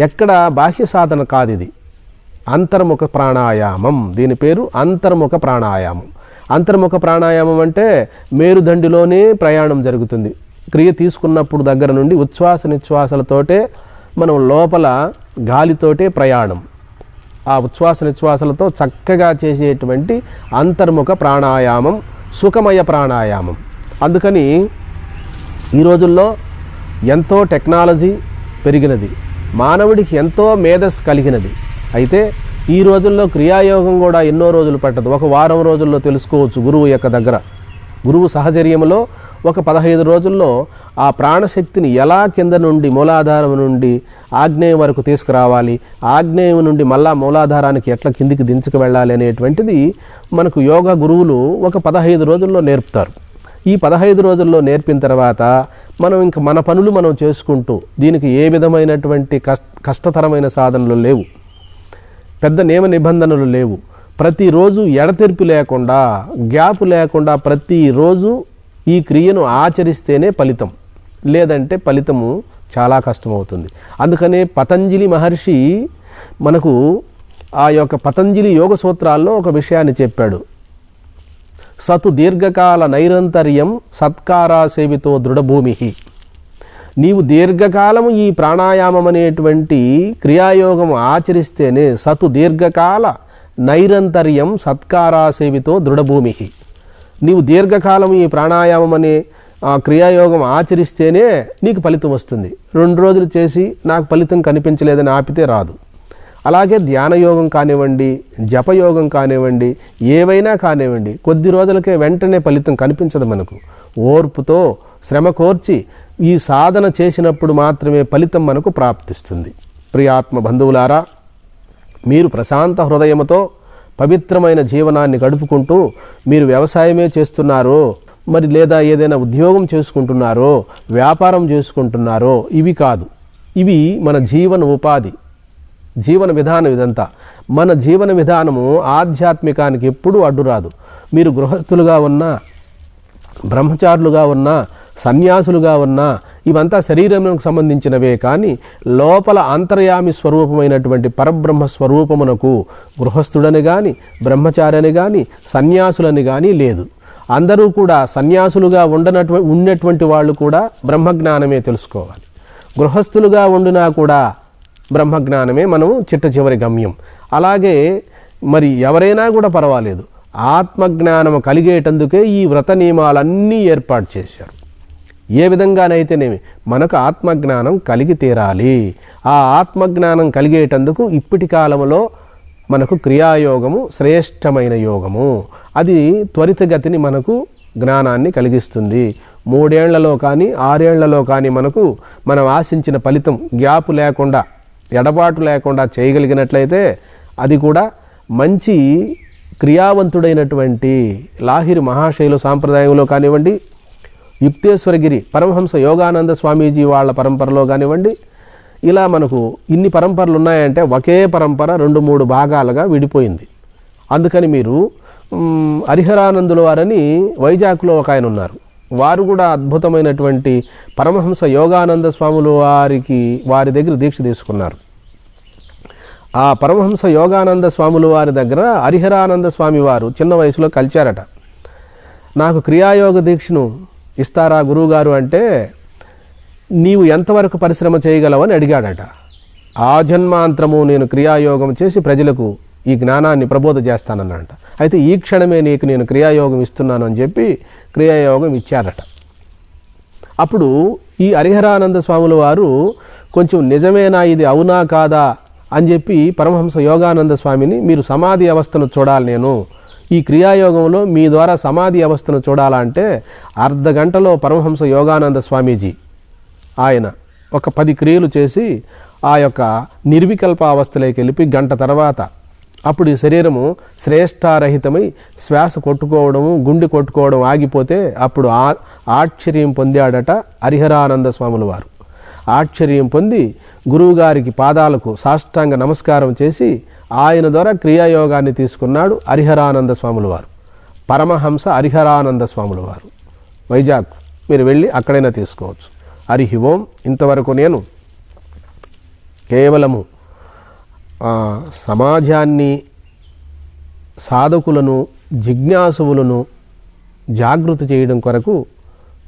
ఎక్కడ బాహ్య సాధన కాదు, ఇది అంతర్ముఖ ప్రాణాయామం. దీని పేరు అంతర్ముఖ ప్రాణాయామం. అంతర్ముఖ ప్రాణాయామం అంటే మేరుదండిలోనే ప్రయాణం జరుగుతుంది. క్రియ తీసుకున్నప్పుడు దగ్గర నుండి ఉచ్ఛ్వాస నిశ్వాసలతోటే మనం లోపల గాలితోటే ప్రయాణం. ఆ ఉచ్ఛ్వాస నిశ్వాసలతో చక్కగా చేసేటువంటి అంతర్ముఖ ప్రాణాయామం సుఖమయ ప్రాణాయామం. అందుకని ఈ రోజుల్లో ఎంతో టెక్నాలజీ పెరిగినది, మానవుడికి ఎంతో మేధస్సు కలిగినది. అయితే ఈ రోజుల్లో క్రియాయోగం కూడా ఎన్నో రోజులు పట్టదు, ఒక వారం రోజుల్లో తెలుసుకోవచ్చు గురువు యొక్క దగ్గర. గురువు సహచర్యంలో ఒక 15 రోజుల్లో ఆ ప్రాణశక్తిని ఎలా కింద నుండి మూలాధారం నుండి ఆగ్నేయం వరకు తీసుకురావాలి, ఆగ్నేయం నుండి మళ్ళా మూలాధారానికి ఎట్లా కిందికి దించుకు వెళ్ళాలి అనేటువంటిది మనకు యోగా గురువులు ఒక 15 రోజుల్లో నేర్పుతారు. ఈ 15 రోజుల్లో నేర్పిన తర్వాత మనం ఇంక మన పనులు మనం చేసుకుంటూ, దీనికి ఏ విధమైనటువంటి కష్టతరమైన సాధనలు లేవు, పెద్ద నియమ నిబంధనలు లేవు. ప్రతిరోజు ఎడతెరిపి లేకుండా, గ్యాప్ లేకుండా ప్రతిరోజు ఈ క్రియను ఆచరిస్తేనే ఫలితం, లేదంటే ఫలితము చాలా కష్టమవుతుంది. అందుకనే పతంజలి మహర్షి మనకు ఆ యొక్క పతంజలి యోగ సూత్రాల్లో ఒక విషయాన్ని చెప్పాడు. సతు దీర్ఘకాల నైరంతర్యం సత్కారాసేవితో దృఢభూమి. నీవు దీర్ఘకాలము ఈ ప్రాణాయామం అనేటువంటి క్రియాయోగం ఆచరిస్తేనే సతు దీర్ఘకాల నైరంతర్యం సత్కారాసేవితో దృఢభూమి. నీవు దీర్ఘకాలం ఈ ప్రాణాయామం అనే క్రియాయోగం ఆచరిస్తేనే నీకు ఫలితం వస్తుంది. 2 రోజులు చేసి నాకు ఫలితం కనిపించలేదని ఆపితే రాదు. అలాగే ధ్యానయోగం కానివ్వండి, జపయోగం కానివ్వండి, ఏవైనా కానివ్వండి, కొద్ది రోజులకే వెంటనే ఫలితం కనిపించదు. మనకు ఓర్పుతో శ్రమ కోర్చి ఈ సాధన చేసినప్పుడు మాత్రమే ఫలితం మనకు ప్రాప్తిస్తుంది. ప్రియాత్మ బంధువులారా, మీరు ప్రశాంత హృదయముతో పవిత్రమైన జీవనాన్ని గడుపుకుంటూ మీరు వ్యవసాయమే చేస్తున్నారో, మరి లేదా ఏదైనా ఉద్యోగం చేసుకుంటున్నారో, వ్యాపారం చేసుకుంటున్నారో, ఇవి కాదు. ఇవి మన జీవన ఉపాధి, జీవన విధానం. ఇదంతా మన జీవన విధానము ఆధ్యాత్మికానికి ఎప్పుడూ అడ్డురాదు. మీరు గృహస్థులుగా ఉన్నా, బ్రహ్మచారులుగా ఉన్నా, సన్యాసులుగా ఉన్నా, ఇవంతా శరీరానికి సంబంధించినవే. కానీ లోపల అంతర్యామి స్వరూపమైనటువంటి పరబ్రహ్మ స్వరూపమునకు గృహస్థుడని కానీ, బ్రహ్మచారిని కానీ, సన్యాసులని కానీ లేదు. అందరూ కూడా సన్యాసులుగా ఉన్నటువంటి వాళ్ళు కూడా బ్రహ్మజ్ఞానమే తెలుసుకోవాలి. గృహస్థులుగా ఉండినా కూడా బ్రహ్మజ్ఞానమే మనం చిట్ట చివరి గమ్యం. అలాగే మరి ఎవరైనా కూడా పర్వాలేదు, ఆత్మజ్ఞానం కలిగేటందుకే ఈ వ్రత నియమాలన్నీ ఏర్పాటు చేశారు. ఏ విధంగానైతేనేమి మనకు ఆత్మజ్ఞానం కలిగి తీరాలి. ఆ ఆత్మజ్ఞానం కలిగేటందుకు ఇప్పటి కాలంలో మనకు క్రియాయోగము శ్రేష్టమైన యోగము. అది త్వరితగతిని మనకు జ్ఞానాన్ని కలిగిస్తుంది. 3 ఏళ్లలో కానీ 6 ఏళ్లలో కానీ మనం ఆశించిన ఫలితం గ్యాప్ లేకుండా, ఎడబాటు లేకుండా చేయగలిగినట్లయితే అది కూడా మంచి క్రియావంతుడైనటువంటి లాహిరి మహాశైల సాంప్రదాయంలో కానివ్వండి, యుక్తేశ్వరగిరి పరమహంస యోగానంద స్వామీజీ వాళ్ళ పరంపరలో కానివ్వండి, ఇలా మనకు ఇన్ని పరంపరలు ఉన్నాయంటే ఒకే పరంపర 2-3 భాగాలుగా విడిపోయింది. అందుకని మీరు హరిహరానందుల వారని వైజాగ్లో ఒక ఆయన ఉన్నారు. వారు కూడా అద్భుతమైనటువంటి పరమహంస యోగానంద స్వాములు వారి దగ్గర దీక్ష తీసుకున్నారు. ఆ పరమహంస యోగానంద స్వాములు వారి దగ్గర హరిహరానంద స్వామి వారు చిన్న వయసులో కలిచారట. నాకు క్రియాయోగ దీక్షను ఇస్తారా గురువుగారు అంటే, నీవు ఎంతవరకు పరిశ్రమ చేయగలవని అడిగాడట. ఆ జన్మాంతరము నేను క్రియాయోగం చేసి ప్రజలకు ఈ జ్ఞానాన్ని ప్రబోధ చేస్తానన్నట. అయితే ఈ క్షణమే నీకు నేను క్రియాయోగం ఇస్తున్నాను అని చెప్పి క్రియాయోగం ఇచ్చారట. అప్పుడు ఈ హరిహరానంద స్వాముల వారు కొంచెం నిజమేనా, ఇది అవునా కాదా అని చెప్పి పరమహంస యోగానంద స్వామిని, మీరు సమాధి అవస్థను చూడాలి, నేను ఈ క్రియాయోగంలో మీ ద్వారా సమాధి అవస్థను చూడాలంటే అర్ధగంటలో పరమహంస యోగానంద స్వామీజీ ఆయన ఒక 10 క్రియలు చేసి ఆ యొక్క నిర్వికల్ప అవస్థలోకి వెళ్ళి గంట తర్వాత అప్పుడు ఈ శరీరము శ్రేష్టారహితమై శ్వాస కొట్టుకోవడము, గుండె కొట్టుకోవడం ఆగిపోతే అప్పుడు ఆశ్చర్యం పొందాడట హరిహరానంద స్వాముల వారు. ఆశ్చర్యం పొంది గురువుగారికి పాదాలకు సాష్టాంగ నమస్కారం చేసి ఆయన ద్వారా క్రియాయోగాన్ని తీసుకున్నాడు హరిహరానంద స్వాముల వారు. పరమహంస హరిహరానంద స్వాముల వారు, వైజాగ్. మీరు వెళ్ళి అక్కడైనా తీసుకోవచ్చు. హరి ఓం. ఇంతవరకు నేను కేవలము సమాజాన్ని, సాధకులను, జిజ్ఞాసువులను జాగృతి చేయడం కొరకు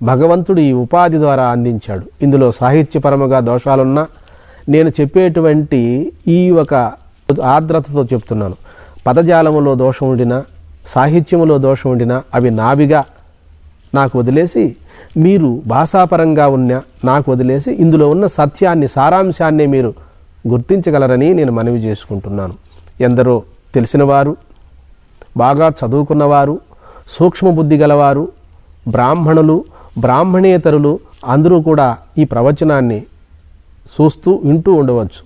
భగవంతుడు ఈ ఉపాధి ద్వారా అందించాడు. ఇందులో సాహిత్యపరముగా దోషాలున్నా నేను చెప్పేటువంటి ఈ ఒక ఆర్ద్రతతో చెప్తున్నాను. పదజాలములో దోషం ఉండినా, సాహిత్యములో దోషం ఉండినా అవి నావిగా నాకు వదిలేసి, మీరు భాషాపరంగా ఉన్న నాకు వదిలేసి ఇందులో ఉన్న సత్యాన్ని, సారాంశాన్ని మీరు గుర్తించగలరని నేను మనవి చేసుకుంటున్నాను. ఎందరో తెలిసినవారు, బాగా చదువుకున్నవారు, సూక్ష్మబుద్ధి గలవారు, బ్రాహ్మణులు, బ్రాహ్మణేతరులు అందరూ కూడా ఈ ప్రవచనాన్ని చూస్తూ వింటూ ఉండవచ్చు.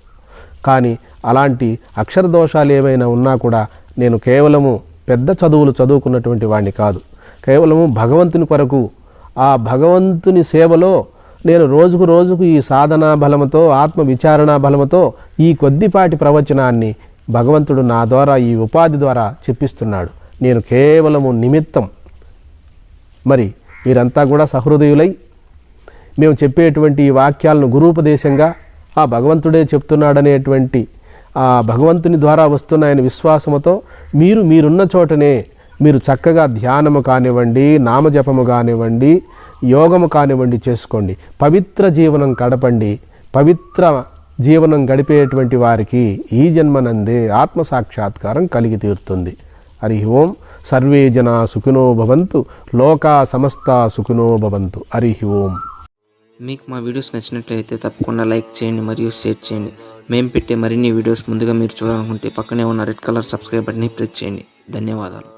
కానీ అలాంటి అక్షర దోషాలు ఏవైనా ఉన్నా కూడా నేను కేవలము పెద్ద చదువులు చదువుకున్నటువంటి వాడిని కాదు. కేవలము భగవంతుని కొరకు, ఆ భగవంతుని సేవలో నేను రోజుకు రోజుకు ఈ సాధనా బలముతో, ఆత్మ విచారణ బలముతో ఈ కొద్దిపాటి ప్రవచనాన్ని భగవంతుడు నా ద్వారా, ఈ ఉపాధి ద్వారా చెప్పిస్తున్నాడు. నేను కేవలము నిమిత్తం. మరి మీరంతా కూడా సహృదయులై మేము చెప్పేటువంటి ఈ వాక్యాలను గురూపదేశంగా ఆ భగవంతుడే చెప్తున్నాడనేటువంటి ఆ భగవంతుని ద్వారా వస్తున్నాయని విశ్వాసముతో మీరున్న చోటనే మీరు చక్కగా ధ్యానము కానివ్వండి, నామజపము కానివ్వండి, యోగము కానివ్వండి చేసుకోండి. పవిత్ర జీవనం గడపండి. పవిత్ర జీవనం గడిపేటువంటి వారికి ఈ జన్మనందే ఆత్మసాక్షాత్కారం కలిగి తీరుతుంది. హరి ఓం. సర్వే జనా సుఖినో భవంతు, లోకా సమస్తా సుఖినో భవంతు. హరి ఓం. మీకు మా వీడియోస్ నచ్చినట్లయితే తప్పకుండా లైక్ చేయండి మరియు షేర్ చేయండి. మేము పెట్టే మరిన్ని వీడియోస్ ముందుగా మీరు చూడాలనుకుంటే పక్కనే ఉన్న రెడ్ కలర్ సబ్స్క్రైబ్ బటన్ని ప్రెస్ చేయండి. ధన్యవాదాలు.